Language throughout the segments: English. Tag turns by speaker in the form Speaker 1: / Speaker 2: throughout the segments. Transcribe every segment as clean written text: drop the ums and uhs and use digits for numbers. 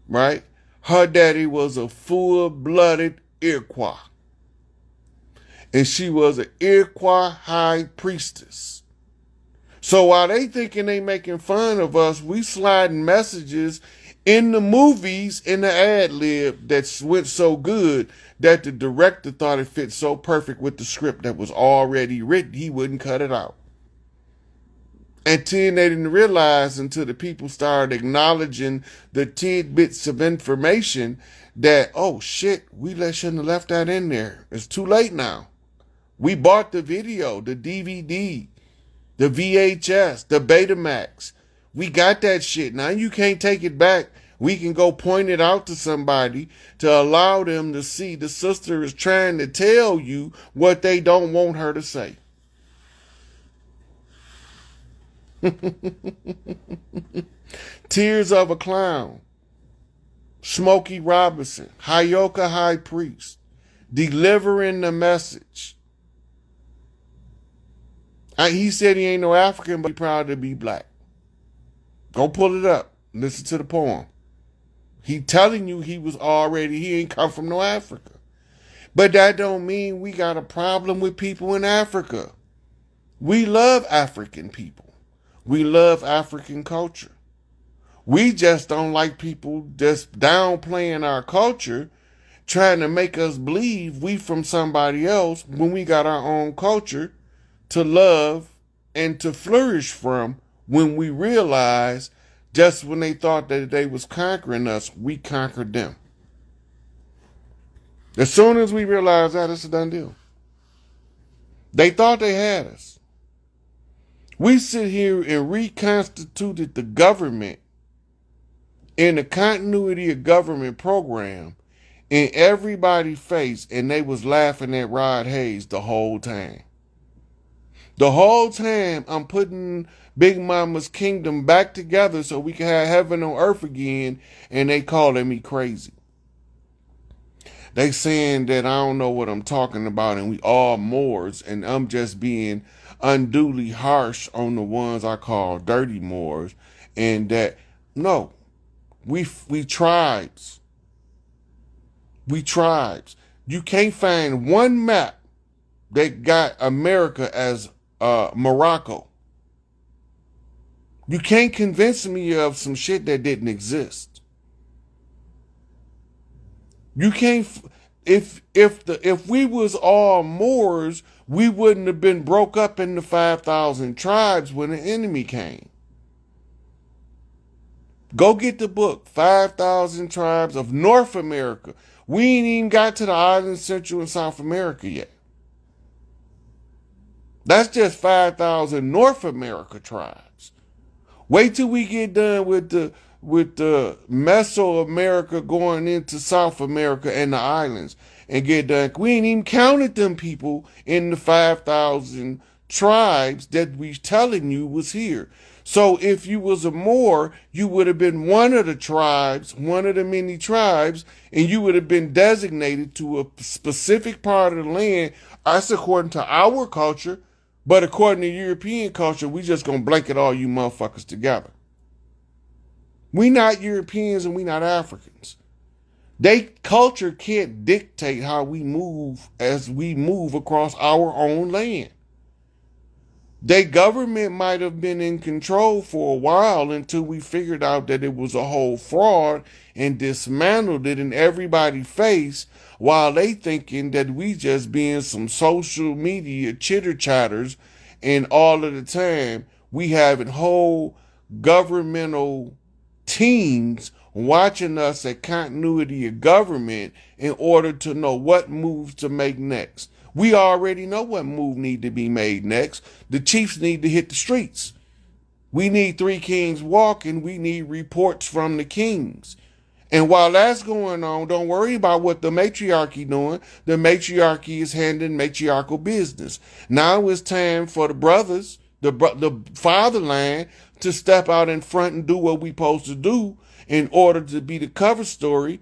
Speaker 1: right? Her daddy was a full-blooded Iroquois. And she was an Iroquois high priestess. So while they thinking they making fun of us, we sliding messages in the movies in the ad lib that went so good that the director thought it fit so perfect with the script that was already written, he wouldn't cut it out. And then they didn't realize until the people started acknowledging the tidbits of information that, oh shit, shouldn't have left that in there. It's too late now. We bought the video, the DVD, the VHS, the Betamax. We got that shit. Now you can't take it back. We can go point it out to somebody to allow them to see the sister is trying to tell you what they don't want her to say. Tears of a Clown, Smokey Robinson, Hayoka High Priest, delivering the message. He said he ain't no African, but he proud to be black. Go pull it up. Listen to the poem. He telling you he ain't come from no Africa. But that don't mean we got a problem with people in Africa. We love African people. We love African culture. We just don't like people just downplaying our culture, trying to make us believe we from somebody else when we got our own culture to love and to flourish from, when we realize just when they thought that they was conquering us, we conquered them. As soon as we realize that, it's a done deal. They thought they had us. We sit here and reconstituted the government in the continuity of government program in everybody's face, and they was laughing at Rod Hayes the whole time. The whole time I'm putting Big Mama's kingdom back together so we can have heaven on earth again, and they calling me crazy. They saying that I don't know what I'm talking about and we all Moors, and I'm just being unduly harsh on the ones I call dirty Moors, and that, no, we tribes. We tribes. You can't find one map that got America as Morocco. You can't convince me of some shit that didn't exist. You can't. If we was all Moors, we wouldn't have been broke up into 5,000 tribes when the enemy came. Go get the book, 5,000 Tribes of North America. We ain't even got to the islands, Central and South America yet. That's just 5,000 North America tribes. Wait till we get done with the Mesoamerica going into South America and the islands and get done. We ain't even counted them people in the 5,000 tribes that we telling you was here. So if you was a Moor, you would have been one of the tribes, one of the many tribes, and you would have been designated to a specific part of the land. That's according to our culture. But according to European culture, we just gonna blanket all you motherfuckers together. We not Europeans and we not Africans. They culture can't dictate how we move as we move across our own land. Their government might have been in control for a while until we figured out that it was a whole fraud and dismantled it in everybody's face, while they thinking that we just being some social media chitter chatters, and all of the time we having whole governmental teams watching us at continuity of government in order to know what moves to make next. We already know what move need to be made next. The chiefs need to hit the streets. We need 3 kings walking. We need reports from the kings. And while that's going on, don't worry about what the matriarchy doing. The matriarchy is handling matriarchal business. Now it's time for the brothers, the fatherland, to step out in front and do what we supposed to do in order to be the cover story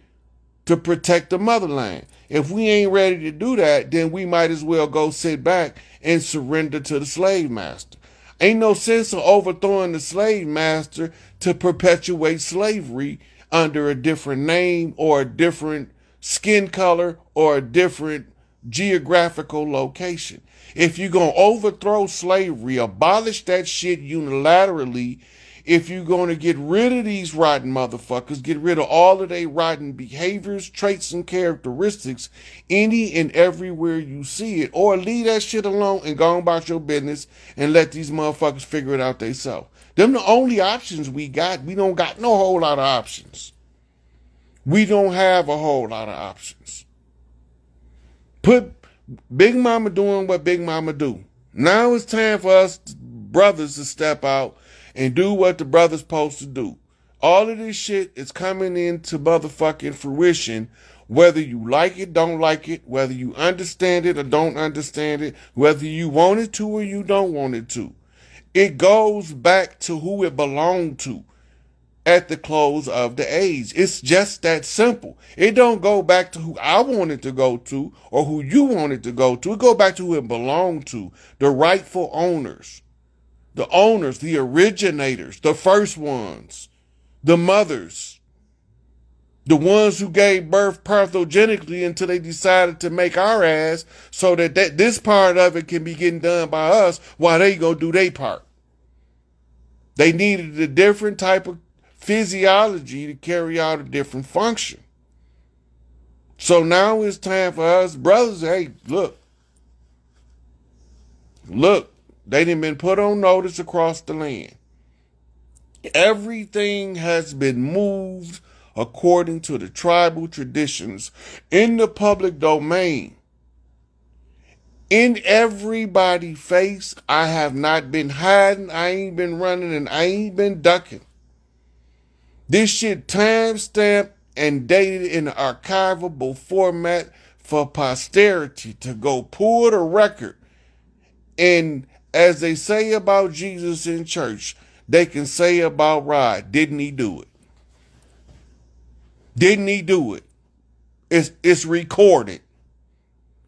Speaker 1: to protect the motherland. If we ain't ready to do that, then we might as well go sit back and surrender to the slave master. Ain't no sense of overthrowing the slave master to perpetuate slavery under a different name or a different skin color or a different geographical location. If you're going to overthrow slavery, abolish that shit unilaterally, if you're going to get rid of these rotten motherfuckers, get rid of all of their rotten behaviors, traits, and characteristics, any and everywhere you see it, or leave that shit alone and go on about your business and let these motherfuckers figure it out themselves. Them the only options we got. We don't got no whole lot of options. We don't have a whole lot of options. Put Big Mama doing what Big Mama do. Now it's time for us brothers to step out and do what the brothers supposed to do. All of this shit is coming into motherfucking fruition, whether you like it, don't like it, whether you understand it or don't understand it, whether you want it to or you don't want it to. It goes back to who it belonged to at the close of the age. It's just that simple. It don't go back to who I wanted to go to or who you wanted to go to. It go back to who it belonged to, the rightful owners. The owners, the originators, the first ones, the mothers, the ones who gave birth parthogenically until they decided to make our ass so that this part of it can be getting done by us while they go do their part. They needed a different type of physiology to carry out a different function. So now it's time for us brothers, hey, look, they done been put on notice across the land. Everything has been moved according to the tribal traditions in the public domain. In everybody's face, I have not been hiding, I ain't been running, and I ain't been ducking. This shit time-stamped and dated in an archivable format for posterity to go pull the record. And as they say about Jesus in church, they can say about Rod, didn't he do it? Didn't he do it? It's recorded.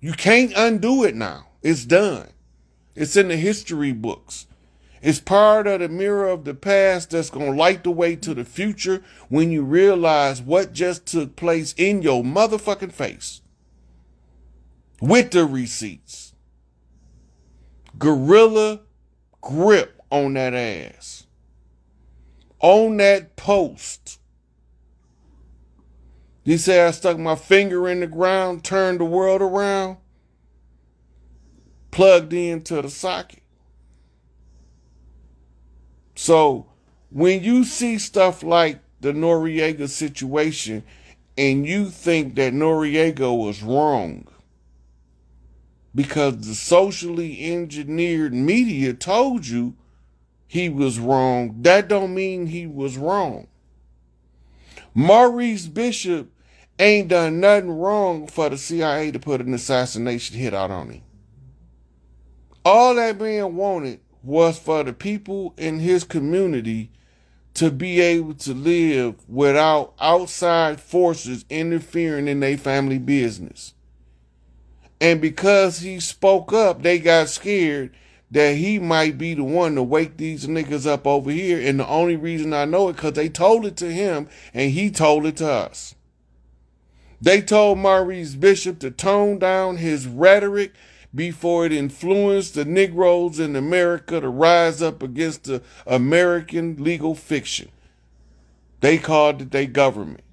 Speaker 1: You can't undo it now. It's done. It's in the history books. It's part of the mirror of the past that's going to light the way to the future when you realize what just took place in your motherfucking face. With the receipts. Gorilla grip on that ass. On that post. You say I stuck my finger in the ground, turned the world around, plugged into the socket. So when you see stuff like the Noriega situation and you think that Noriega was wrong because the socially engineered media told you he was wrong, that don't mean he was wrong. Maurice Bishop ain't done nothing wrong for the CIA to put an assassination hit out on him. All that man wanted was for the people in his community to be able to live without outside forces interfering in their family business. And because he spoke up, they got scared that he might be the one to wake these niggas up over here. And the only reason I know it because they told it to him and he told it to us. They told Maurice Bishop to tone down his rhetoric before it influenced the Negroes in America to rise up against the American legal fiction. They called it their government.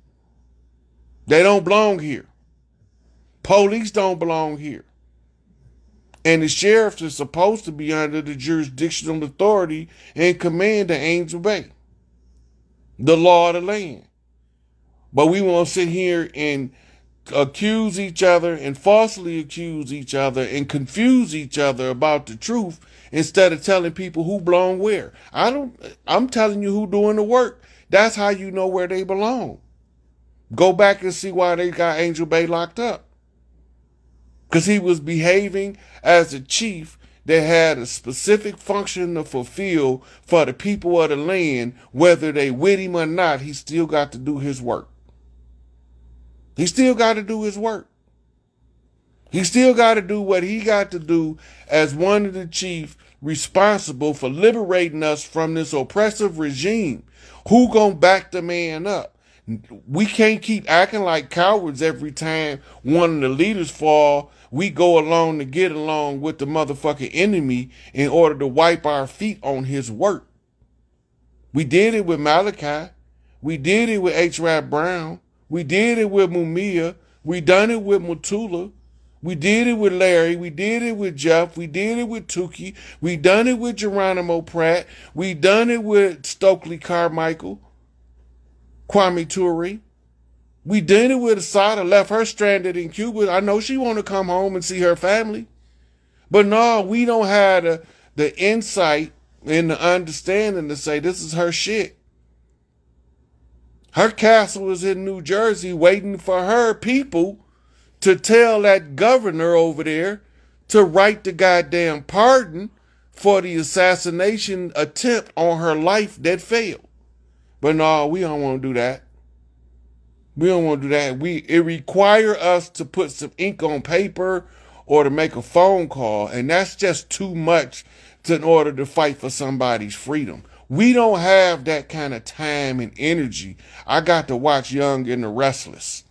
Speaker 1: They don't belong here. Police don't belong here. And the sheriffs are supposed to be under the jurisdictional authority and command of Angel Bay, the law of the land. But we won't sit here and accuse each other and falsely accuse each other and confuse each other about the truth instead of telling people who belong where. I'm telling you who doing the work. That's how you know where they belong. Go back and see why they got Angel Bay locked up. Because he was behaving as a chief that had a specific function to fulfill for the people of the land, whether they with him or not. He still got to do his work. He still got to do his work. He still got to do what he got to do as one of the chief responsible for liberating us from this oppressive regime. Who gonna back the man up? We can't keep acting like cowards every time one of the leaders fall. We go along to get along with the motherfucking enemy in order to wipe our feet on his work. We did it with Malachi. We did it with H. Rap Brown. We did it with Mumia. We done it with Mutula. We did it with Larry. We did it with Jeff. We did it with Tukey. We done it with Geronimo Pratt. We done it with Stokely Carmichael, Kwame Ture. We did it with Asada, left her stranded in Cuba. I know she want to come home and see her family. But no, we don't have the insight and the understanding to say this is her shit. Her castle is in New Jersey waiting for her people to tell that governor over there to write the goddamn pardon for the assassination attempt on her life that failed. But no, we don't want to do that. We don't want to do that. It requires us to put some ink on paper or to make a phone call, and that's just too much in order to fight for somebody's freedom. We don't have that kind of time and energy. I got to watch Young and the Restless.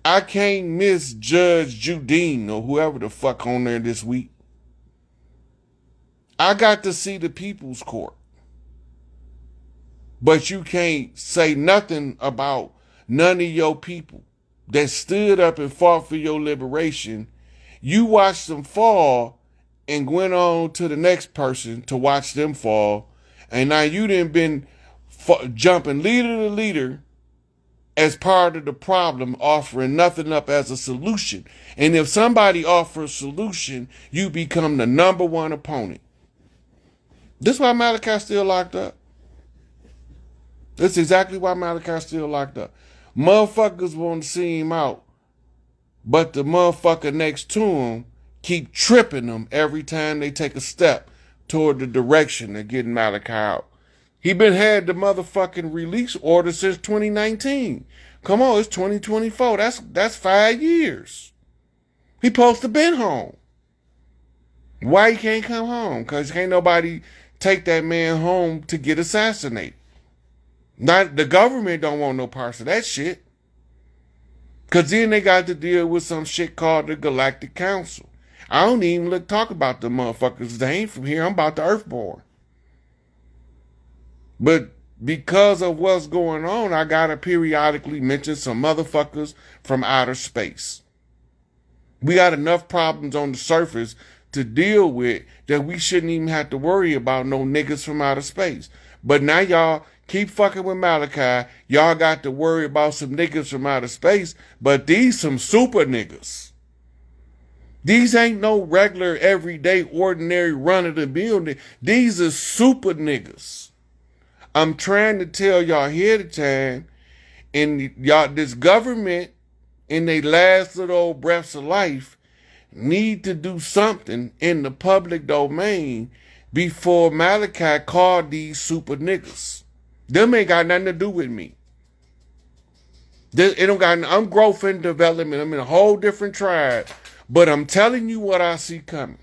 Speaker 1: I can't miss Judge Judine or whoever the fuck on there this week. I got to see the People's Court. But you can't say nothing about none of your people that stood up and fought for your liberation. You watched them fall and went on to the next person to watch them fall. And now you done been jumping leader to leader as part of the problem, offering nothing up as a solution. And if somebody offers a solution, you become the number one opponent. This is why Malachi's still locked up. That's exactly why Malachi's still locked up. Motherfuckers want to see him out, but the motherfucker next to him keep tripping them every time they take a step toward the direction of getting Malachi out. He been had the motherfucking release order since 2019. Come on, it's 2024. That's 5 years. He supposed to been home. Why he can't come home? Because can't nobody take that man home to get assassinated. Not the government don't want no parts of that shit. Because then they got to deal with some shit called the Galactic Council. I don't even talk about the motherfuckers. They ain't from here. I'm about the Earthborn. But because of what's going on, I gotta periodically mention some motherfuckers from outer space. We got enough problems on the surface to deal with that we shouldn't even have to worry about no niggas from outer space. But now y'all keep fucking with Malachi. Y'all got to worry about some niggas from outer space, but these some super niggas. These ain't no regular, everyday, ordinary run-of-the-mill. These are super niggas. I'm trying to tell y'all here the time, and y'all, this government, in their last little old breaths of life, need to do something in the public domain before Malachi called these super niggas. Them ain't got nothing to do with me. It don't got. I'm growth and development. I'm in a whole different tribe. But I'm telling you what I see coming.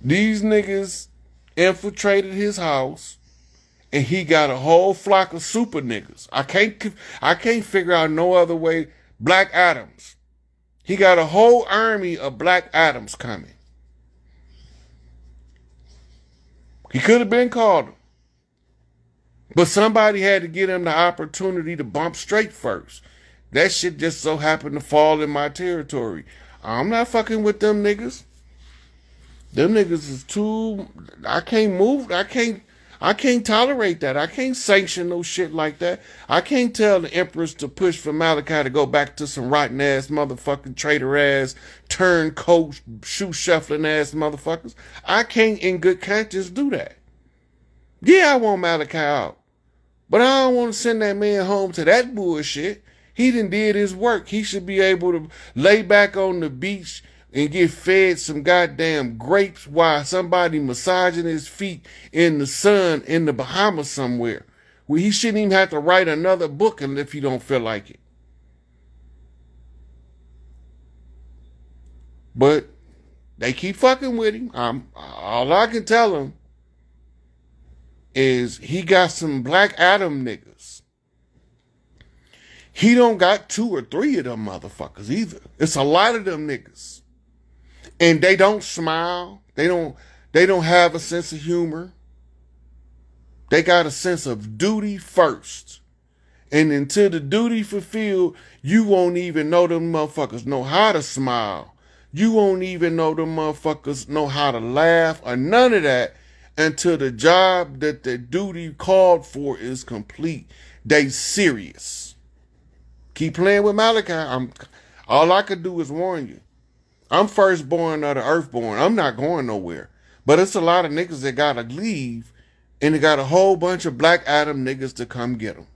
Speaker 1: These niggas infiltrated his house, and he got a whole flock of super niggas. I can't figure out no other way. Black Adams. He got a whole army of Black Adams coming. He could have been called him. But somebody had to get him the opportunity to bump straight first. That shit just so happened to fall in my territory. I'm not fucking with them niggas. Them niggas is too... I can't move. I can't tolerate that. I can't sanction no shit like that. I can't tell the Empress to push for Malachi to go back to some rotten ass motherfucking traitor ass, turncoat, shoe shuffling ass motherfuckers. I can't in good conscience do that. Yeah, I want Malachi out. But I don't want to send that man home to that bullshit. He done did his work. He should be able to lay back on the beach and get fed some goddamn grapes while somebody massaging his feet in the sun in the Bahamas somewhere. Well, he shouldn't even have to write another book if he don't feel like it. But they keep fucking with him. All I can tell him is he got some Black Adam niggas. He don't got 2 or 3 of them motherfuckers either. It's a lot of them niggas. And they don't smile. They don't have a sense of humor. They got a sense of duty first. And until the duty fulfilled, you won't even know them motherfuckers know how to smile. You won't even know them motherfuckers know how to laugh or none of that until the job that the duty called for is complete. They serious. Keep playing with Malachi. All I could do is warn you. I'm firstborn of the earthborn. I'm not going nowhere. But it's a lot of niggas that gotta leave, and they got a whole bunch of Black Adam niggas to come get them.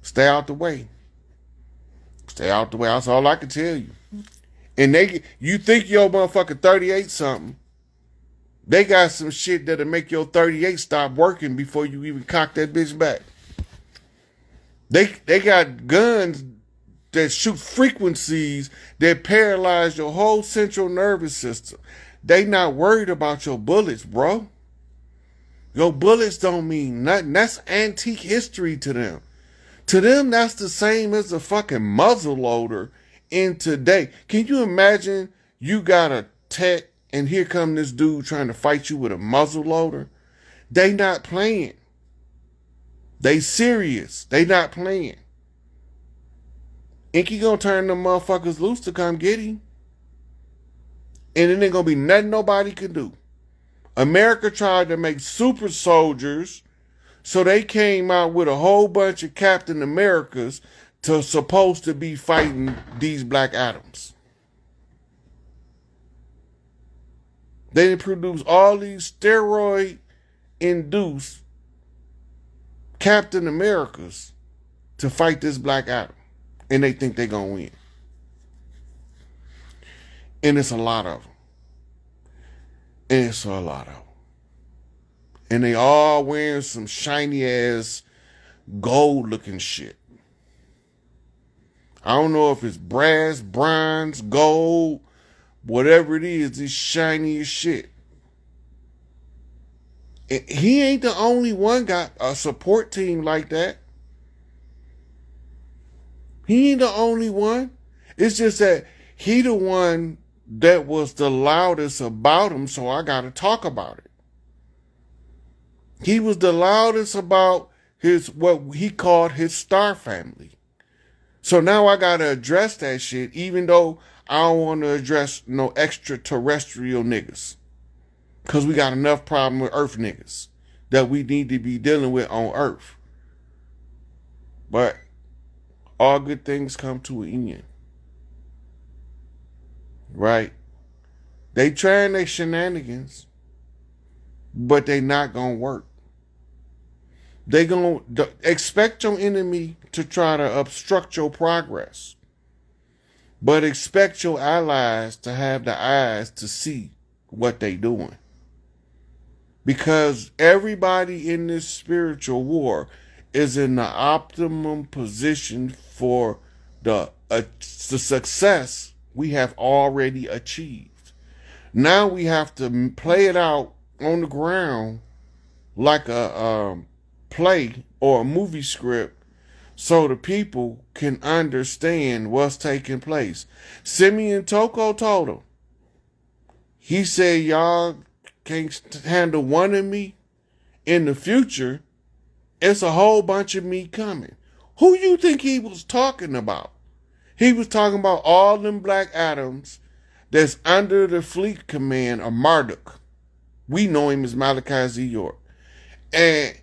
Speaker 1: Stay out the way. Stay out the way. That's all I can tell you. And you think your motherfucker 38 something. They got some shit that'll make your 38 stop working before you even cock that bitch back. They got guns that shoot frequencies that paralyze your whole central nervous system. They not worried about your bullets, bro. Your bullets don't mean nothing. That's antique history to them. To them, that's the same as a fucking muzzle loader in today. Can you imagine you got a tech and here come this dude trying to fight you with a muzzle loader? They not playing. They serious. They not playing. Inky gonna turn them motherfuckers loose to come get him. And it ain't gonna be nothing nobody can do. America tried to make super soldiers, so they came out with a whole bunch of Captain Americas supposed to be fighting these Black Adams. They produce all these steroid-induced Captain Americas to fight this Black Adam. And they think they're going to win. And it's a lot of them. And it's a lot of them. And they all wearing some shiny-ass gold-looking shit. I don't know if it's brass, bronze, gold, whatever it is, it's shiny as shit. And he ain't the only one got a support team like that. He ain't the only one. It's just that he the one that was the loudest about him, so I got to talk about it. He was the loudest about what he called his star family. So now I got to address that shit, even though I don't want to address no extraterrestrial niggas. Because we got enough problem with Earth niggas that we need to be dealing with on Earth. But all good things come to an end. Right? They trying their shenanigans, but they not going to work. They going to expect your enemy to try to obstruct your progress. But expect your allies to have the eyes to see what they doing. Because everybody in this spiritual war is in the optimum position for the success we have already achieved. Now we have to play it out on the ground like a play or a movie script so the people can understand what's taking place. Simeon Toko told him, he said, y'all can't handle one of me in the future. It's a whole bunch of me coming. Who you think he was talking about? He was talking about all them Black Adams that's under the fleet command of Marduk. We know him as Malachi Z. York. And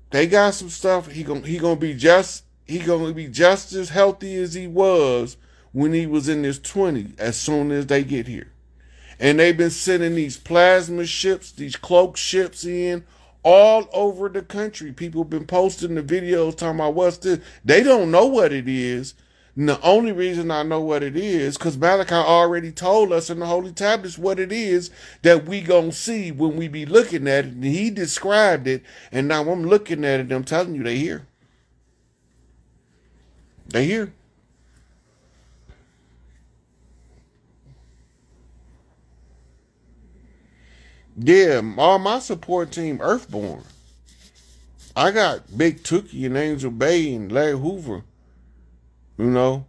Speaker 1: they got some stuff. He gonna be just as healthy as he was when he was in his 20s as soon as they get here. And they've been sending these plasma ships, these cloak ships in all over the country. People have been posting the videos talking about what's this. They don't know what it is. And the only reason I know what it is because Malachi already told us in the Holy Tablets what it is that we gonna see when we be looking at it. And he described it. And now I'm looking at it and I'm telling you they here. They here. Yeah, all my support team Earthborn. I got Big Tookie and Angel Bay and Larry Hoover, you know,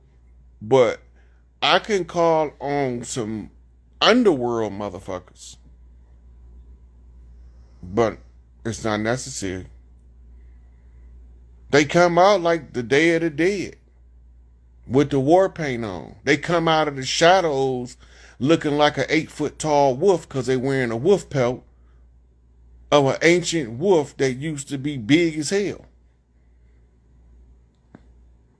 Speaker 1: but I can call on some underworld motherfuckers, but it's not necessary. They come out like the Day of the Dead with the war paint on. They come out of the shadows looking like an 8-foot tall wolf because they wearing a wolf pelt of an ancient wolf that used to be big as hell.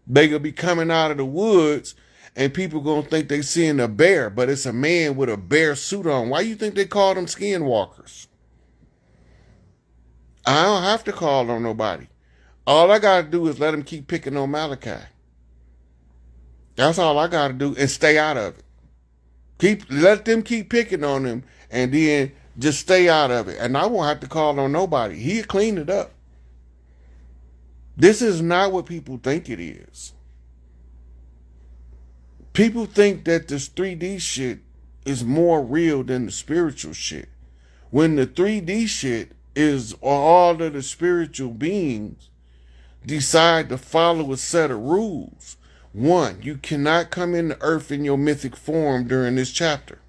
Speaker 1: They gonna be coming out of the woods and people gonna think they seeing a bear, but it's a man with a bear suit on. Why you think they call them skinwalkers? I don't have to call on nobody. All I gotta do is let them keep picking on Malachi. That's all I gotta do, and stay out of it. Let them keep picking on him, and then just stay out of it. And I won't have to call on nobody. He'll clean it up. This is not what people think it is. People think that this 3D shit is more real than the spiritual shit. When the 3D shit is all of the spiritual beings decide to follow a set of rules. One, you cannot come into earth in your mythic form during this chapter.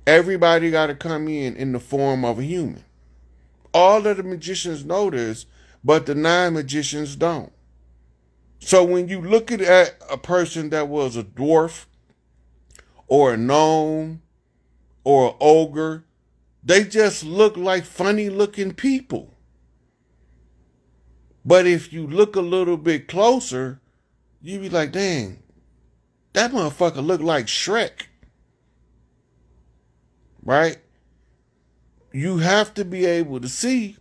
Speaker 1: Everybody got to come in the form of a human. All of the magicians know this, but the non-magicians don't. So when you look at a person that was a dwarf or a gnome or an ogre, they just look like funny looking people. But if you look a little bit closer, you be like, dang, that motherfucker look like Shrek. Right? You have to be able to see,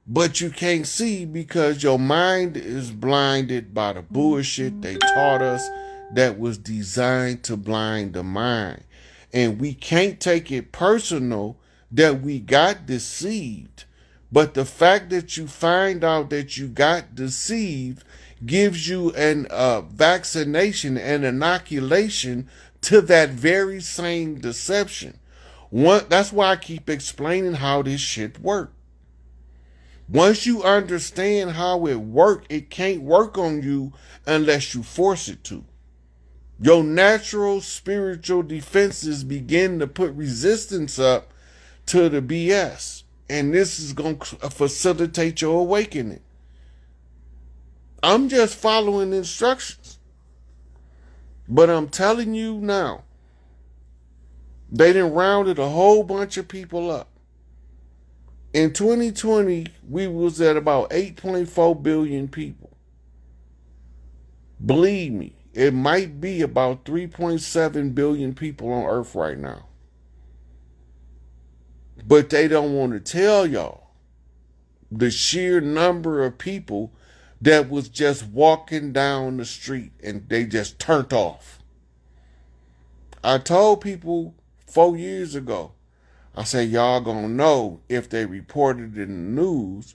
Speaker 1: but you can't see because your mind is blinded by the bullshit they taught us that was designed to blind the mind. And we can't take it personal that we got deceived. But the fact that you find out that you got deceived gives you an vaccination and inoculation to that very same deception. That's why I keep explaining how this shit works. Once you understand how it works, it can't work on you unless you force it to. Your natural spiritual defenses begin to put resistance up to the BS. And this is going to facilitate your awakening. I'm just following instructions. But I'm telling you now, they done rounded a whole bunch of people up. In 2020, we was at about 8.4 billion people. Believe me, it might be about 3.7 billion people on Earth right now. But they don't want to tell y'all the sheer number of people that was just walking down the street and they just turned off. I told people 4 years ago, I said, y'all gonna know if they reported it in the news,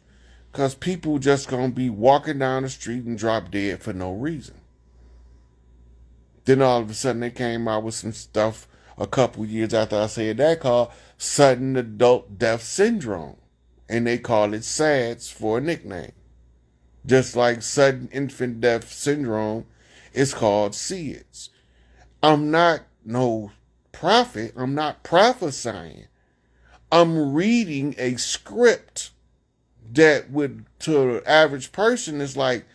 Speaker 1: because people just gonna be walking down the street and drop dead for no reason. Then all of a sudden they came out with some stuff a couple years after I said that called sudden adult death syndrome. And they call it SADS for a nickname. Just like sudden infant death syndrome is called SIDS. I'm not no prophet. I'm not prophesying. I'm reading a script that would, to the average person, is like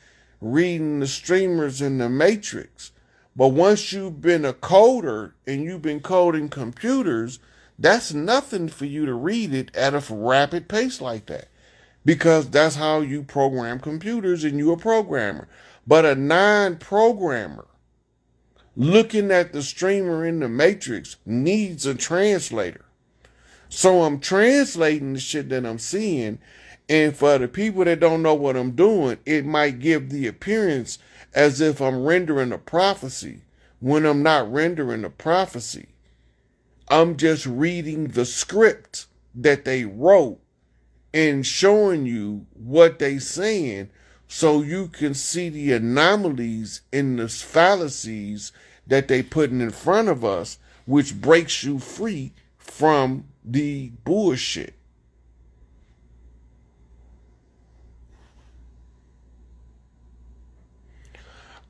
Speaker 1: reading the streamers in the Matrix. But once you've been a coder and you've been coding computers, that's nothing for you to read it at a rapid pace like that. Because that's how you program computers and you're a programmer. But a non-programmer looking at the streamer in the Matrix needs a translator. So I'm translating the shit that I'm seeing. And for the people that don't know what I'm doing, it might give the appearance as if I'm rendering a prophecy when I'm not rendering a prophecy. I'm just reading the script that they wrote and showing you what they saying so you can see the anomalies in the fallacies that they putting in front of us, which breaks you free from the bullshit.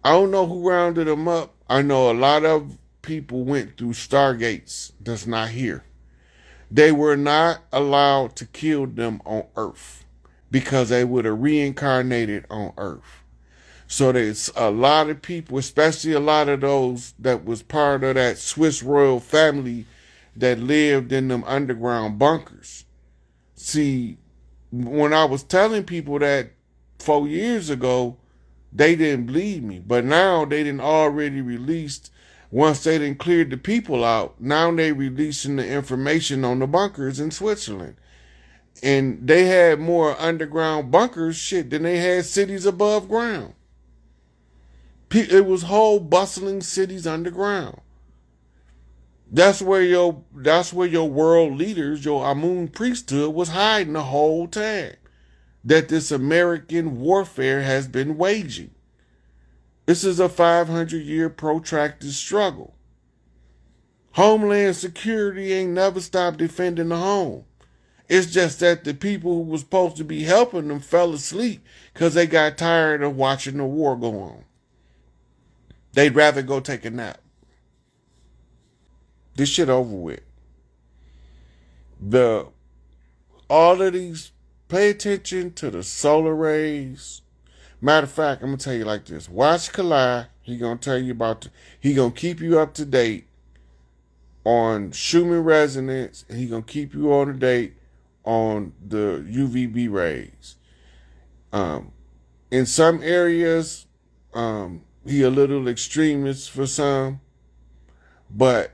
Speaker 1: I don't know who rounded them up. I know a lot of people went through stargates that's not here. They were not allowed to kill them on Earth because they would have reincarnated on Earth. So there's a lot of people, especially a lot of those that was part of that Swiss royal family that lived in them underground bunkers. See, when I was telling people that 4 years ago, they didn't believe me. But now they didn't already released, once they didn't cleared the people out, now they releasing the information on the bunkers in Switzerland. And they had more underground bunkers, shit, than they had cities above ground. It was whole bustling cities underground. That's where your world leaders, your Amun priesthood, was hiding the whole time that this American warfare has been waging. This is a 500-year protracted struggle. Homeland Security ain't never stopped defending the home. It's just that the people who were supposed to be helping them fell asleep because they got tired of watching the war go on. They'd rather go take a nap. This shit over with. All of these, pay attention to the solar rays. Matter of fact, I'm gonna tell you like this. Watch Kalai. He gonna tell you he gonna keep you up to date on Schumann resonance, and he gonna keep you on to date on the UVB rays. In some areas, he a little extremist for some, but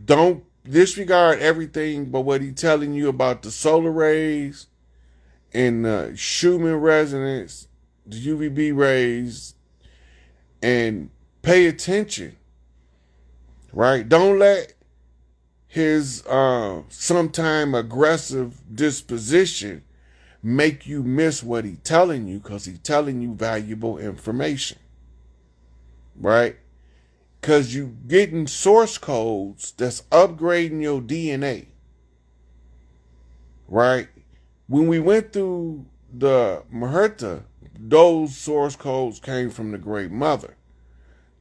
Speaker 1: don't disregard everything but what he telling you about the solar rays and the Schumann resonance, the UVB rays, and pay attention, right? Don't let his sometime aggressive disposition make you miss what he's telling you, because he's telling you valuable information, right? Because you getting source codes that's upgrading your DNA, right? When we went through the Muherta, those source codes came from the Great Mother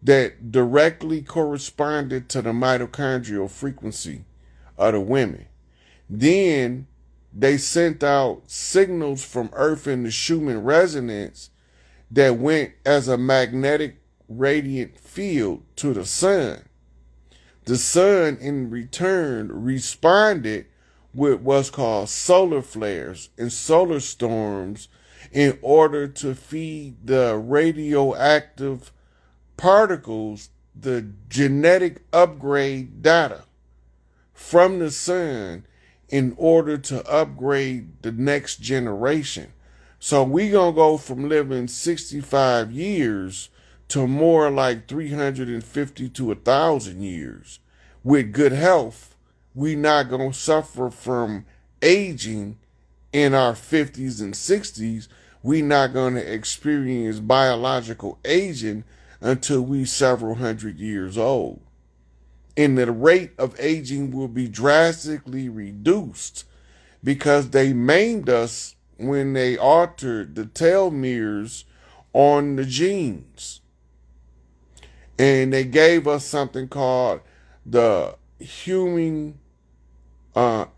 Speaker 1: that directly corresponded to the mitochondrial frequency of the women. Then they sent out signals from Earth in the Schumann resonance that went as a magnetic radiant field to the sun. The sun in return responded with what's called solar flares and solar storms in order to feed the radioactive particles the genetic upgrade data from the sun in order to upgrade the next generation. So we gonna go from living 65 years to more like 350 to 1,000 years. With good health, we not gonna suffer from aging in our 50s and 60s. We not gonna experience biological aging until we several hundred years old. And the rate of aging will be drastically reduced because they maimed us when they altered the telomeres on the genes. And they gave us something called the human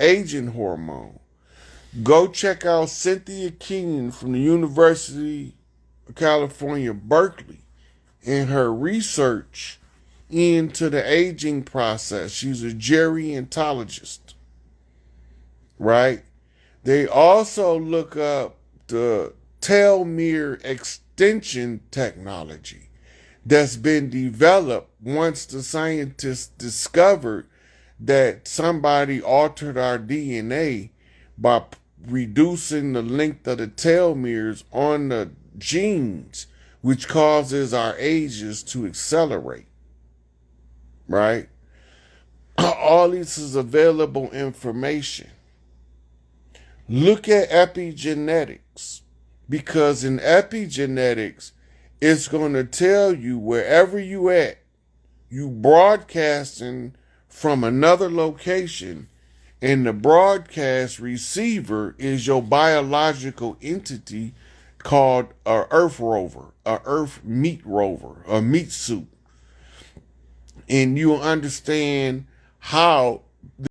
Speaker 1: aging hormone. Go check out Cynthia Kenyon from the University of California, Berkeley, and her research into the aging process. She's a gerontologist, right? They also look up the telomere extension technology that's been developed once the scientists discovered that somebody altered our DNA by reducing the length of the telomeres on the genes, which causes our ages to accelerate, right? All this is available information. Look at epigenetics, because in epigenetics, it's going to tell you wherever you at, you broadcasting from another location, And the broadcast receiver is your biological entity called a Earth rover, a Earth meat rover, a meat suit. And you'll understand how